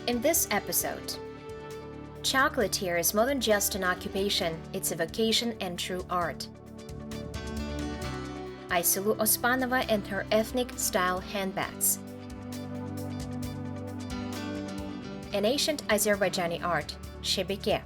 In this episode, chocolatier is more than just an occupation, it's a vocation and true art. Aisulu Ospanova and her ethnic-style handbags. An ancient Azerbaijani art, Shebeke.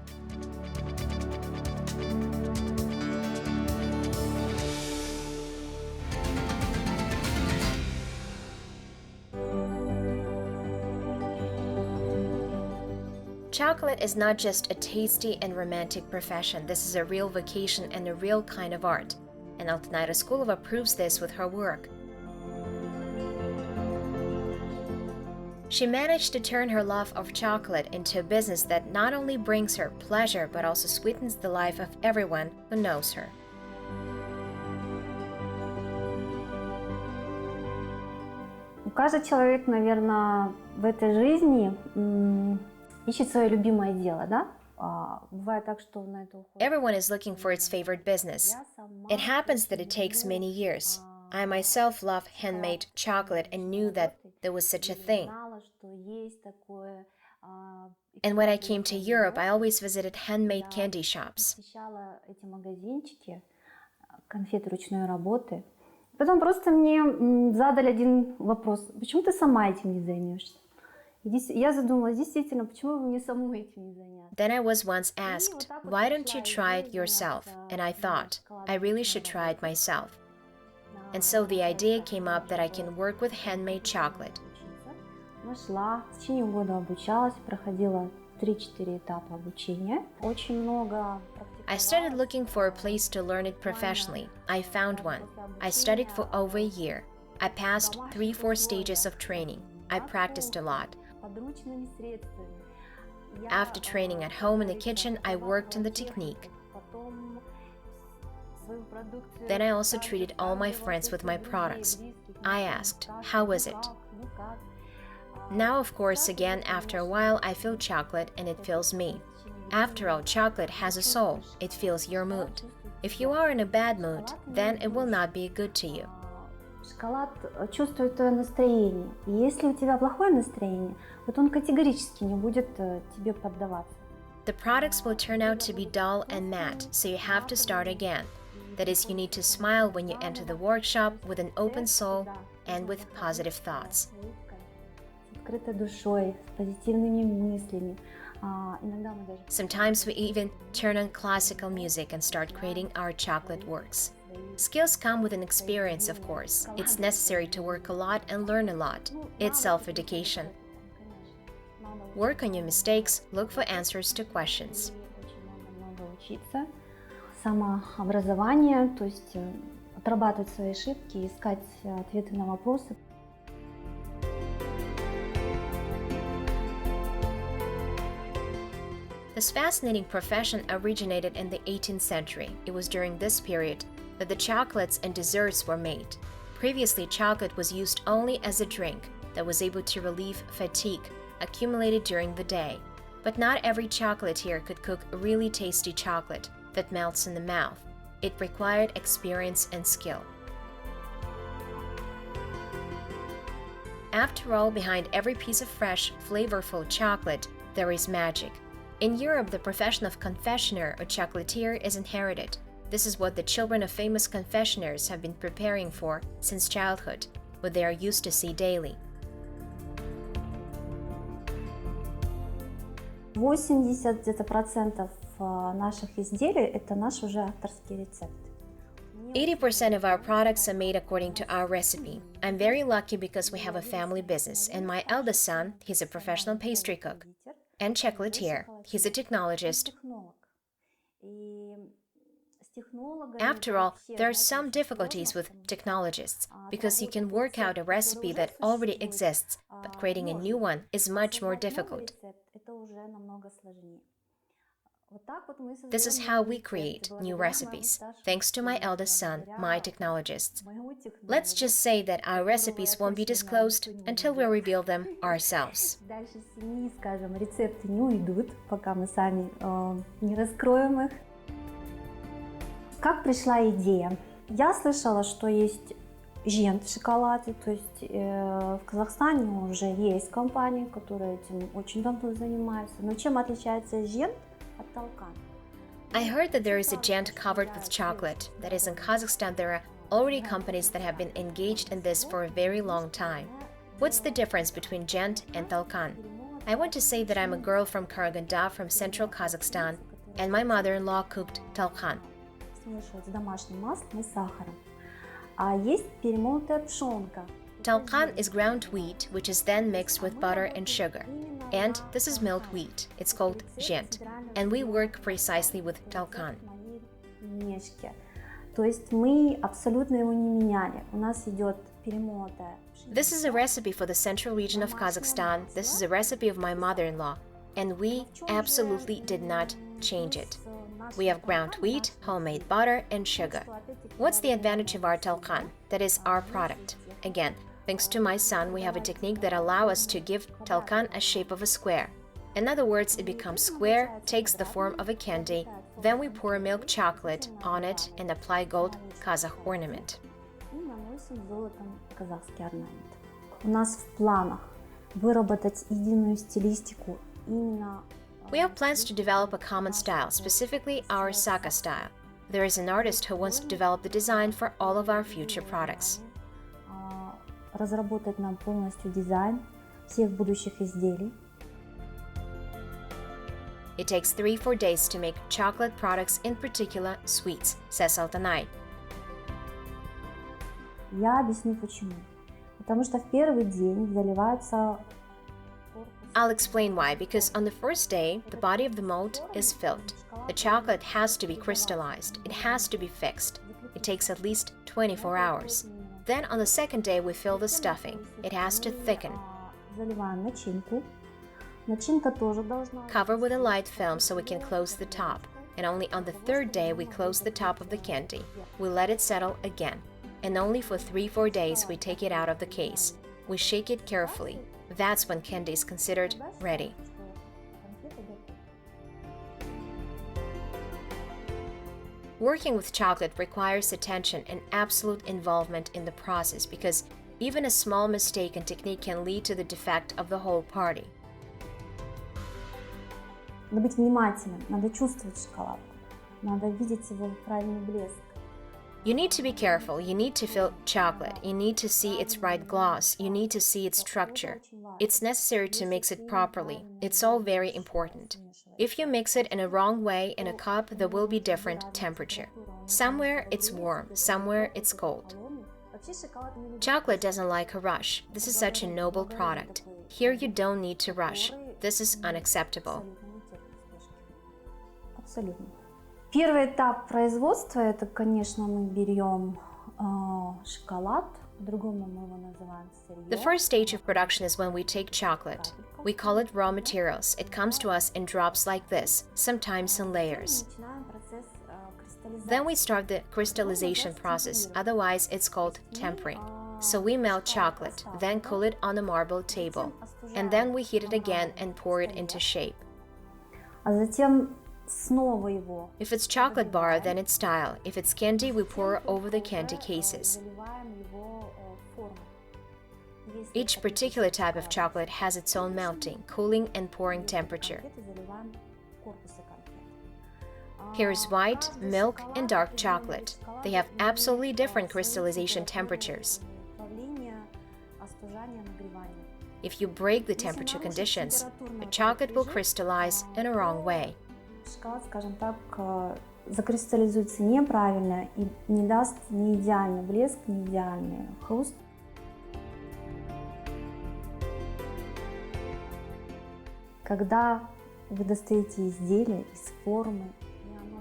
Chocolate is not just a tasty and romantic profession, this is a real vocation and a real kind of art. And Altynai Ryskulova proves this with her work. She managed to turn her love of chocolate into a business that not only brings her pleasure, but also sweetens the life of everyone who knows her. Каждый человек, наверное, в этой жизни ищет свое любимое дело, да? Бывает так, что на это уходит. Everyone is looking for its favorite business. It happens that it takes many years. I myself love handmade chocolate and knew that there was such a thing. And when I came to Europe, I always visited handmade candy shops. Посещала эти магазинчики конфет ручной работы. Потом просто мне задали один вопрос: почему ты сама этим не займешься? Я задумалась, действительно, почему бы мне самой этим не заняться? Then I was once asked, why don't you try it yourself? And I thought, I really should try it myself. And so the idea came up that I can work with handmade chocolate. Нашла, в течение года обучалась, проходила 3-4 этапа обучения. Очень много практиковала. I started looking for a place to learn it professionally. I found one. I studied for over a year. I passed 3-4 stages of training. I practiced a lot. After training at home in the kitchen, I worked on the technique. Then I also treated all my friends with my products. I asked, how was it? Now, of course, again, after a while, I feel chocolate and it feels me. After all, chocolate has a soul. It feels your mood. If you are in a bad mood, then it will not be good to you. Шоколад чувствует твое настроение. И если у тебя плохое настроение, вот он категорически не будет тебе поддаваться. The products will turn out to be dull and matte, so you have to start again. That is, you need to smile when you enter the workshop with an open soul and with positive thoughts. С открытой душой, с позитивными мыслями. Sometimes we even turn on classical music and start creating our chocolate works. Skills come with an experience, of course. It's necessary to work a lot and learn a lot. It's self-education. Work on your mistakes, look for answers to questions. Самообразование, то есть отрабатывать свои ошибки, искать ответы на вопросы. This fascinating profession originated in the 18th century. It was during this period that the chocolates and desserts were made. Previously, chocolate was used only as a drink that was able to relieve fatigue accumulated during the day. But not every chocolatier could cook really tasty chocolate that melts in the mouth. It required experience and skill. After all, behind every piece of fresh, flavorful chocolate, there is magic. In Europe, the profession of confectioner or chocolatier is inherited. This is what the children of famous confectioners have been preparing for since childhood, what they are used to see daily. 80% где-то процентов наших изделий это наши уже авторские рецепты. 80% of our products are made according to our recipe. I'm very lucky because we have a family business, and my eldest son, he's a professional pastry cook and chocolatier. He's a technologist. After all, there are some difficulties with technologists because you can work out a recipe that already exists, but creating a new one is much more difficult. This is how we create new recipes, thanks to my eldest son, my technologists. Let's just say that our recipes won't be disclosed until we reveal them ourselves. Дальше семьи, скажем, рецепты не уйдут, пока мы сами не раскроем их. Как пришла идея? Я слышала, что есть жент в шоколаде, то есть в Казахстане уже есть компании, которые этим очень давно занимаются. Но чем отличается жент от толкана? I heard that there is a gent covered with chocolate. That is, in Kazakhstan there are already companies that have been engaged in this for a very long time. What's the difference between gent and talkan? I want to say that I'm a girl from Karaganda from central Kazakhstan, and my mother-in-law cooked talkan. Смешивать с домашним маслом и сахаром. А есть перемолотая пшенка. Talkan is ground wheat, which is then mixed with butter and sugar. And this is milled wheat. It's called gent. And we work precisely with talkan. То есть мы абсолютно его не меняли. У нас идет перемолотая пшеница. This is a recipe for the central region of Kazakhstan. This is a recipe of my mother-in-law. And we absolutely did not change it. We have ground wheat, homemade butter, and sugar. What's the advantage of our talkan? That is our product. Again, thanks to my son, we have a technique that allows us to give talkan a shape of a square. In other words, it becomes square, takes the form of a candy, then we pour milk chocolate on it and apply gold Kazakh ornament. И наносим золотом казахский орнамент. У нас в планах выработать единую стилистику именно. We have plans to develop a common style, specifically our Saka style. There is an artist who wants to develop the design for all of our future products. Разработать нам полностью дизайн всех будущих изделий. It takes 3-4 days to make chocolate products, in particular sweets, says Altynai. Я объясню почему. Потому что в первый день заливается. I'll explain why, because on the first day, the body of the mold is filled. The chocolate has to be crystallized. It has to be fixed. It takes at least 24 hours. Then on the second day, we fill the stuffing. It has to thicken. Заливаем начинку. Начинка тоже должна. Cover with a light film so we can close the top. And only on the third day, we close the top of the candy. We let it settle again. And only for 3-4 days, we take it out of the case. We shake it carefully. That's when candy is considered ready. Working with chocolate requires attention and absolute involvement in the process because even a small mistake in technique can lead to the defect of the whole party. Надо быть внимательным, надо чувствовать шоколад, надо видеть его правильный блеск. You need to be careful, you need to feel chocolate, you need to see its right gloss, you need to see its structure. It's necessary to mix it properly. It's all very important. If you mix it in a wrong way in a cup, there will be different temperature. Somewhere it's warm, somewhere it's cold. Chocolate doesn't like a rush. This is such a noble product. Here you don't need to rush. This is unacceptable. Абсолютно. Первый этап производства, это, конечно, мы берем шоколад, по-другому мы его называем сырье. The first stage of production is when we take chocolate. We call it raw materials. It comes to us in drops like this, sometimes in layers. Then we start the crystallization process, otherwise it's called tempering. So we melt chocolate, then cool it on a marble table, and then we heat it again and pour it into shape. А затем снова его. If it's chocolate bar, then it's style. If it's candy, we pour over the candy cases. Each particular type of chocolate has its own melting, cooling, and pouring temperature. Here is white, milk, and dark chocolate. They have absolutely different crystallization temperatures. If you break the temperature conditions, the chocolate will crystallize in a wrong way. Шоколад, скажем так, закристаллизуется неправильно и не даст ни идеальный блеск, ни идеальный хруст. Когда вы достаете изделие из формы,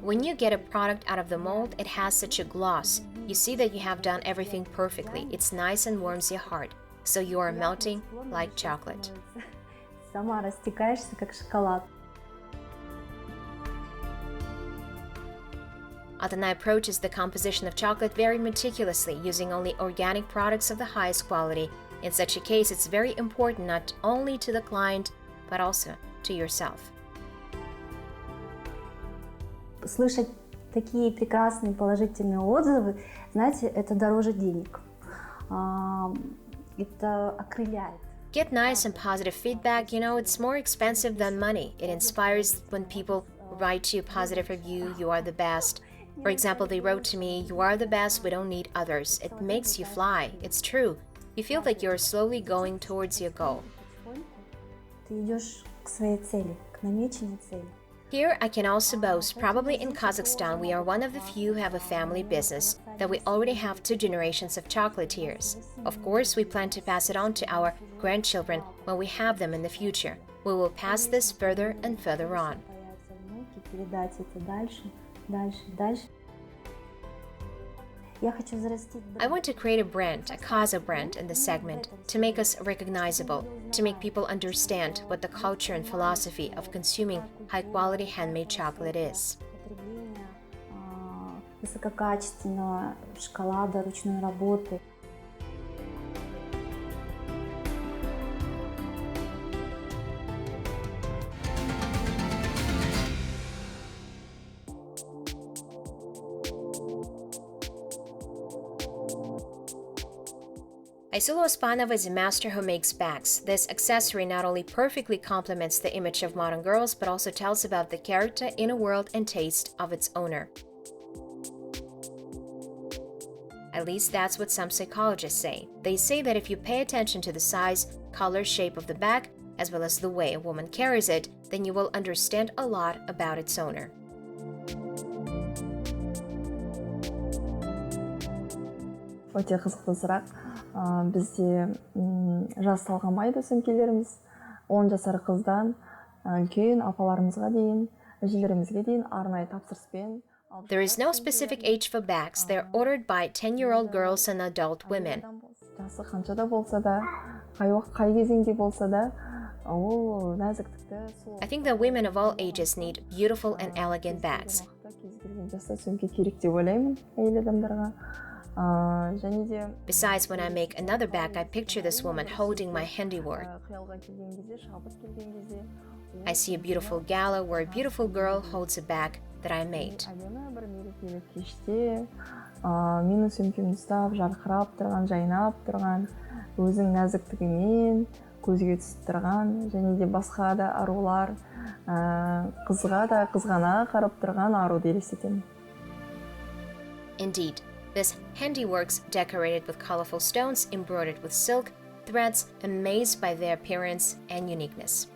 when you get a product out of the mold, it has such a gloss. You see that you have done everything perfectly. It's nice and warms your heart. So you are melting like chocolate. Сама растекаешься, как шоколад. Altynai approaches the composition of chocolate very meticulously, using only organic products of the highest quality. In such a case, it's very important not only to the client, but also to yourself. Слышать такие прекрасные положительные отзывы, знаете, это дороже денег. Это окрыляет. Get nice and positive feedback, it's more expensive than money. It inspires when people write to you positive review, you are the best. For example, they wrote to me, you are the best, we don't need others. It makes you fly. It's true. You feel like you're slowly going towards your goal. Ты идешь к своей цели, к намеченной цели. Here, I can also boast, probably in Kazakhstan, we are one of the few who have a family business, that we already have 2 generations of chocolatiers. Of course, we plan to pass it on to our grandchildren when we have them in the future. We will pass this further and further on. Передать это дальше, дальше, дальше. Я хочу взрастить I want to create a brand, a Kazakh brand in the segment, to make us recognizable, to make people understand what the culture and philosophy of consuming high-quality handmade chocolate is. потребление высококачественного шоколада ручной работы. Aisulu Ospanova is a master who makes bags. This accessory not only perfectly complements the image of modern girls, but also tells about the character, inner world, and taste of its owner. At least that's what some psychologists say. They say that if you pay attention to the size, color, shape of the bag, as well as the way a woman carries it, then you will understand a lot about its owner. Өте қызықты сұрақ. Бізде жас талғамайды сөмкелеріміз. 10 жасар қыздан үлкен апаларымызға дейін, әжелерімізге дейін арнайы тапсырыспен. There is no specific age for bags. They're ordered by 10-year-old girls and adult women. Жасы қаншада болса да, қай кезеңде болса да, ол нәзіктікті. I think that women of all ages need beautiful and elegant bags. Кез келген жаста сөмке керек деп ойлаймын әйел адамдарға. Besides, when I make another bag, I picture this woman holding my handiwork. I see a beautiful gala where a beautiful girl holds a bag that I made. Менің сөмкемді ұстап, жарқырап тұрған, жайнап тұрған, өзің нәзіктігімен көзге түсіп тұрған, және де басқа да арулар қызға да қызғана қарап тұрған аруды елестетемін. Indeed, this handiworks decorated with colorful stones, embroidered with silk threads, amazed by their appearance and uniqueness.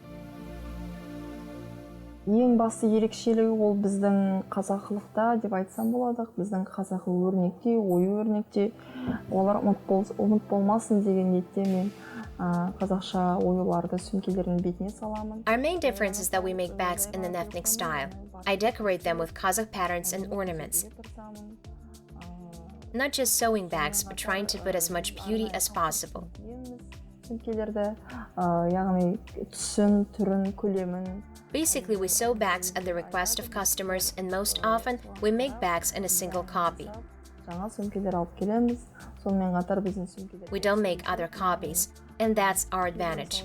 Ең басты ерекшелігі ол біздің қазақылықта деп айтсам болады. Біздің қазақы өрнекте, ою өрнекте, олар ұмыт болмасын деген ниетте мен қазақша оюларды сөмкелердің бетіне саламын. Our main difference is that we make bags in an ethnic style. I decorate them with Kazakh patterns and ornaments. Not just sewing bags, but trying to put as much beauty as possible. Basically, we sew bags at the request of customers, and most often, we make bags in a single copy. We don't make other copies, and that's our advantage.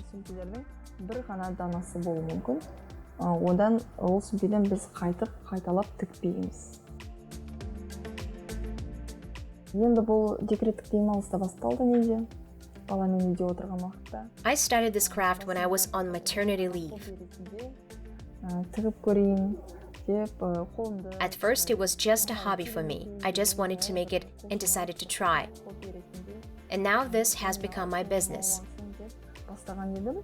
Одан ол сөмкеден біз қайталап тікпейміз. Енді бұл декреттік демалыста басталды менде. Баламен үйде отырған уақытта. I started this craft when I was on maternity leave. Тігіп көрейін деп қолымды. At first, it was just a hobby for me. I just wanted to make it and decided to try. And now this has become my business. Бастаған едім.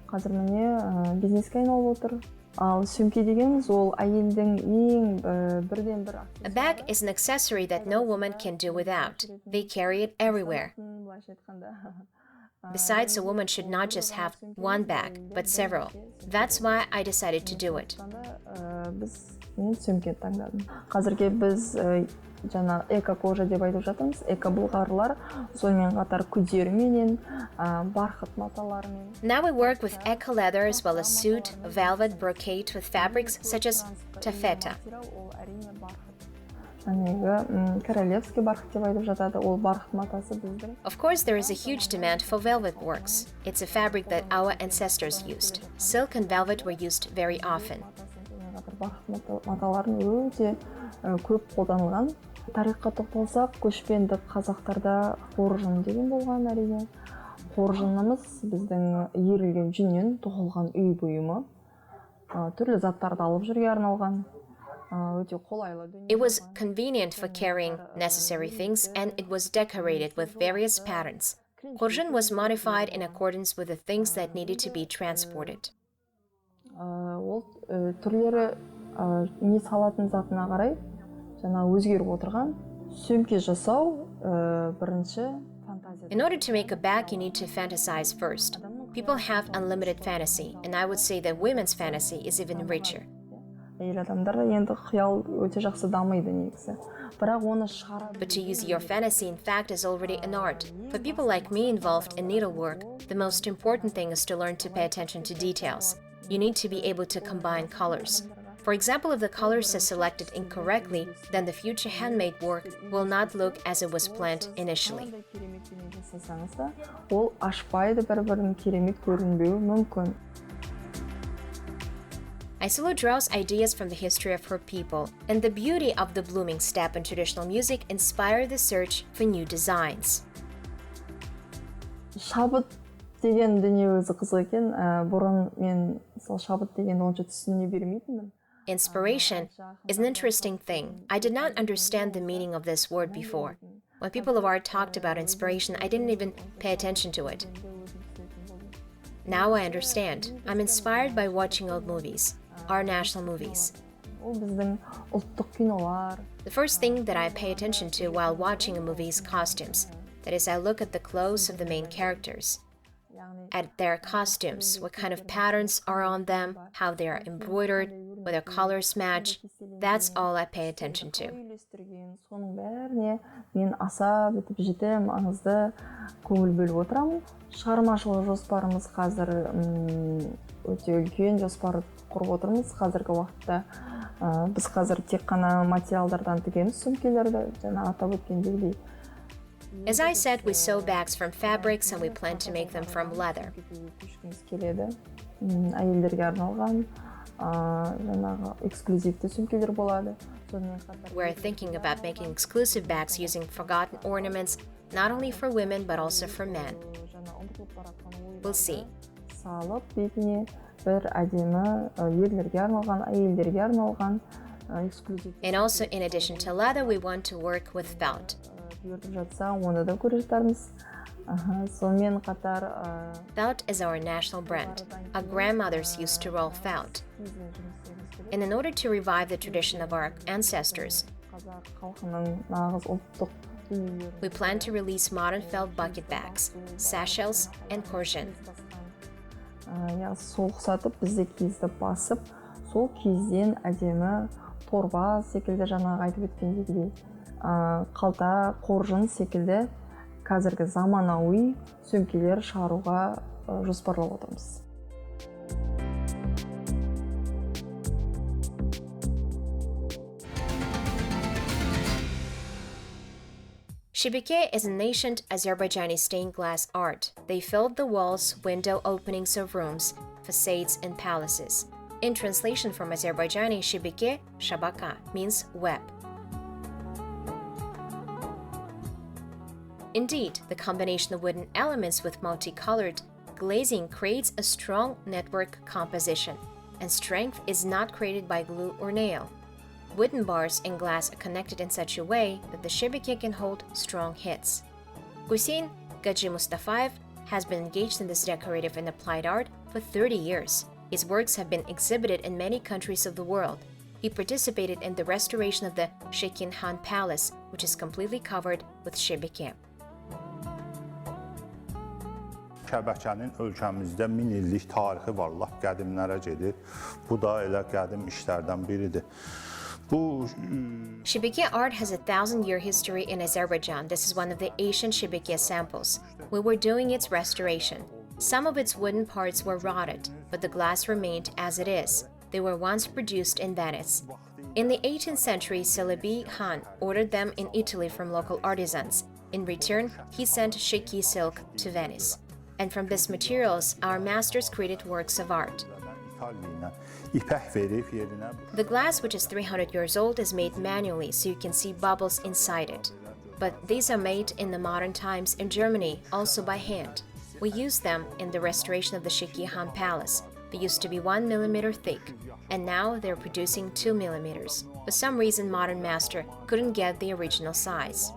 Қазір міне бизнеске айналып отыр. Ал сөмке дегеніміз ол әйелдің ең бірден бір. A bag is an accessory that no woman can do without. They carry it everywhere. Besides, a woman should not just have one bag, but several. That's why I decided to do it. Мен сөмке таңдадым. Қазірге біз жаңа эко-кожа деп айтып жатырмыз. Эко-былғарлар, сонымен қатар күдерменен, барқыт маталармен. Now we work with eco-leather as well as suit, velvet, brocade with fabrics such as taffeta. Королевский барқыт деп айтып жатады. Ол барқыт матасы біздің. Of course, there is a huge demand for velvet works. It's a fabric that our ancestors used. Silk and velvet were used very often. Барқыт маталарын өте көп қолданылған Тарихқа тоқталсақ, көшпенді қазақтарда қоржын деген болған әрине. Қоржынымыз біздің иірілген жүннен тоқылған үй бұйымы. Түрлі заттарды алып жүруге арналған. Өте қолайлы дүние. It was convenient for carrying necessary things and it was decorated with various patterns. Қоржын was modified in accordance with the things that needed to be transported. Ол түрлері не салатын затына қарай жаңа өзгеріп отырған. Сөмке жасау бірінші фантазия. In order to make a bag, you need to fantasize first. People have unlimited fantasy, and I would say that women's fantasy is even richer. Әйел адамдар енді қиял өте жақсы дамиды негізі. Бірақ оны шығара. But to use your fantasy, in fact, is already an art. For people like me involved in needlework, the most important thing is to learn to pay attention to details. You need to be able to combine colors. For example, if the colors are selected incorrectly, then the future handmade work will not look as it was planned initially. Ол ашпайды, бір-бірін керемет көрінбеуі мүмкін. Aisulu draws ideas from the history of her people, and the beauty of the blooming step in traditional music inspired the search for new designs. Шабыт деген дүние өзі қызық екен. Бұрын мен шабыт дегенді онша түсіне бермейтінмін. Inspiration is an interesting thing. I did not understand the meaning of this word before. When people of art talked about inspiration, I didn't even pay attention to it. Now I understand. I'm inspired by watching old movies, our national movies. The first thing that I pay attention to while watching a movie is costumes. That is, I look at the clothes of the main characters, at their costumes, what kind of patterns are on them, how they are embroidered, whether colors match. That's all I pay attention to. Соның бәріне мен аса бітіп жіті маңызды көңіл бөліп отырамын. Шығармашылық жоспарымыз қазір өте үлкен жоспар құрып отырмыз. Қазіргі уақытта біз қазір тек қана материалдардан тігеміз сөмкелерді, жаңа атап өткендей. As I said, we sew bags from fabrics and we plan to make them from leather. Әйелдерге арналған жаңағы эксклюзивті сөмкелер болады. We're thinking about making exclusive bags using forgotten ornaments, not only for women but also for men. We'll see. Салып бетіне бір әдемі ерлерге арналған, әйелдерге арналған эксклюзив. And also, in addition to leather, we want to work with felt. Felt is our national brand. Our grandmothers used to roll felt. And in order to revive the tradition of our ancestors, we plan to release modern felt bucket bags, sachets, and коржын. Сол ұқсатып, бізде кезді басып, сол кезден әдемі торба секілді жаңағы айтып өткендегідей қалта, қоржын секілді қазіргі заманауи сөмкелер шығаруға жоспарлап отырмыз. Shebeke is an ancient Azerbaijani stained glass art. They filled the walls, window openings of rooms, facades, and palaces. In translation from Azerbaijani, Shebeke, Shabaka, means web. Indeed, the combination of wooden elements with multicolored glazing creates a strong network composition, and strength is not created by glue or nail. Wooden bars and glass are connected in such a way that the Shebeke can hold strong hits. Huseyn Hajimustafayev has been engaged in this decorative and applied art for 30 years. His works have been exhibited in many countries of the world. He participated in the restoration of the Shekin Khan Palace, which is completely covered with Shebeke. Şəbəkanın ölkəmizdə 1000 illik tarixi var, lap qədimlərə gedir. Bu da elə qədim işlərdən biridir. Shebeke art has a 1000-year history in Azerbaijan. This is one of the ancient Shebeke samples. We were doing its restoration. Some of its wooden parts were rotted, but the glass remained as it is. They were once produced in Venice. In the 18th century, Shekin Khan ordered them in Italy from local artisans. In return, he sent silk to Venice. And from these materials, our masters created works of art. The glass, which is 300 years old, is made manually, so you can see bubbles inside it. But these are made in the modern times in Germany, also by hand. We use them in the restoration of the Shekin Khan Palace. They used to be 1 millimeter thick, and now they're producing 2 millimeters. For some reason, modern master couldn't get the original size.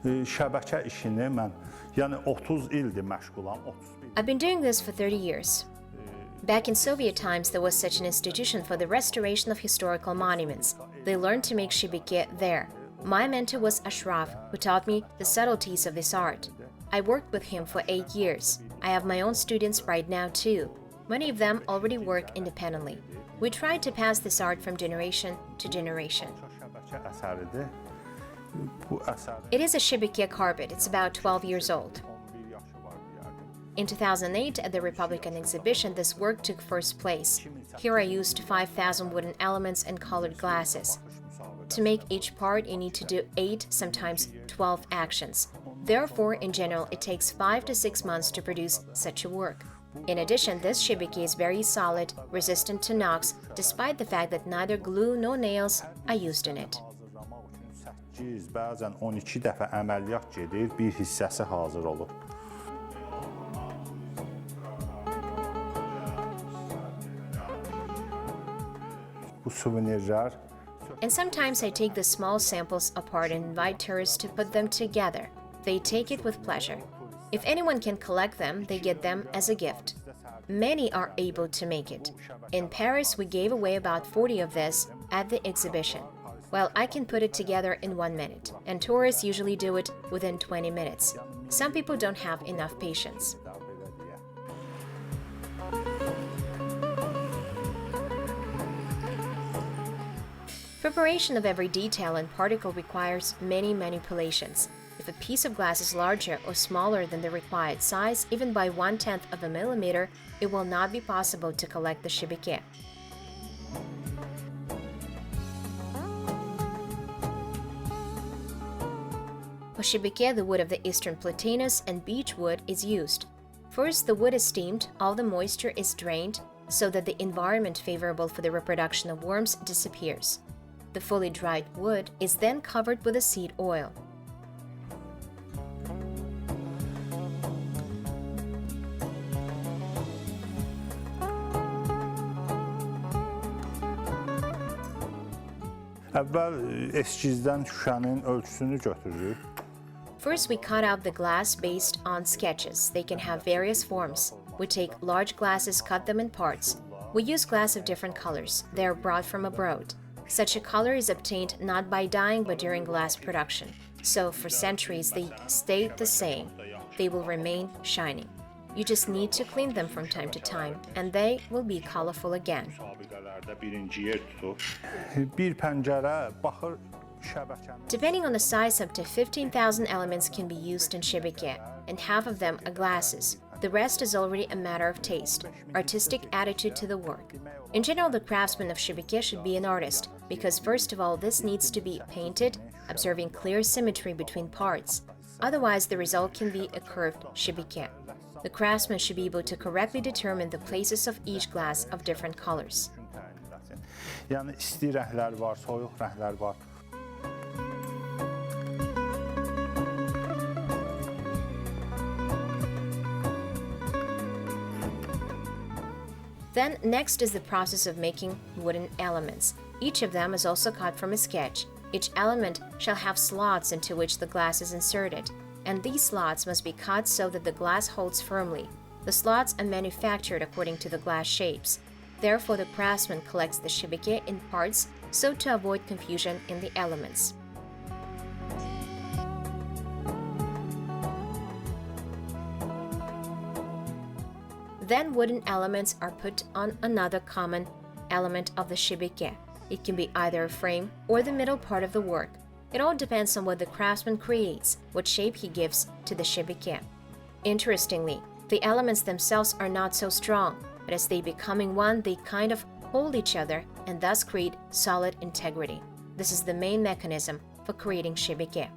Şəbəkə işini mən, yəni 30 ildir məşğulam. I've been doing this for 30 years. Back in Soviet times, there was such an institution for the restoration of historical monuments. They learned to make Shebeke there. My mentor was Ashraf, who taught me the subtleties of this art. I worked with him for 8 years. I have my own students right now too. Many of them already work independently. We tried to pass this art from generation to generation. It is a Shebeke carpet. It's about 12 years old. In 2008, at the Republican exhibition, this work took first place. Here I used 5,000 wooden elements and colored glasses. To make each part, you need to do 8, sometimes 12 actions. Therefore, in general, it takes 5 to 6 months to produce such a work. In addition, this Shebeke is very solid, resistant to knocks, despite the fact that neither glue nor nails are used in it. Bəzən 12 dəfə əməliyyat gedir, bir hissəsi hazır olur. Bu suvenirlər. And sometimes I take the small samples apart and invite tourists to put them together. They take it with pleasure. If anyone can collect them, they get them as a gift. Many are able to make it. In Paris, we gave away about 40 of this at the exhibition. Well, I can put it together in 1 minute, and tourists usually do it within 20 minutes. Some people don't have enough patience. Preparation of every detail and particle requires many manipulations. If a piece of glass is larger or smaller than the required size, even by 1/10 of a millimeter, it will not be possible to collect the Shebeke. For Shebeke, the wood of the eastern platanus and beech wood is used. First, the wood is steamed, all the moisture is drained, so that the environment favorable for the reproduction of worms disappears. The fully dried wood is then covered with a seed oil. Əvvəl eskizdən şüşənin ölçüsünü götürürük. First, we cut out the glass based on sketches. They can have various forms. We take large glasses, cut them in parts. We use glass of different colors. They are brought from abroad. Such a color is obtained not by dyeing but during glass production. So for centuries, they stay the same. They will remain shining. You just need to clean them from time to time, and they will be colorful again. Bir pəncərə baxır şəbəkənin. Depending on the size, up to 15,000 elements can be used in Shebeke, and half of them are glasses. The rest is already a matter of taste, artistic attitude to the work. In general, the craftsman of Shebeke should be an artist, because first of all, this needs to be painted, observing clear symmetry between parts. Otherwise, the result can be a curved Shebeke. The craftsman should be able to correctly determine the places of each glass of different colors. Yəni isti rənglər var, soyuq rənglər var. Then next is the process of making wooden elements. Each of them is also cut from a sketch. Each element shall have slots into which the glass is inserted, and these slots must be cut so that the glass holds firmly. The slots are manufactured according to the glass shapes. Therefore, the craftsman collects the Shebeke in parts so to avoid confusion in the elements. Then wooden elements are put on another common element of the Shebeke. It can be either a frame or the middle part of the work. It all depends on what the craftsman creates, what shape he gives to the Shebeke. Interestingly, the elements themselves are not so strong, but as they becoming one, they kind of hold each other and thus create solid integrity. This is the main mechanism for creating Shebeke.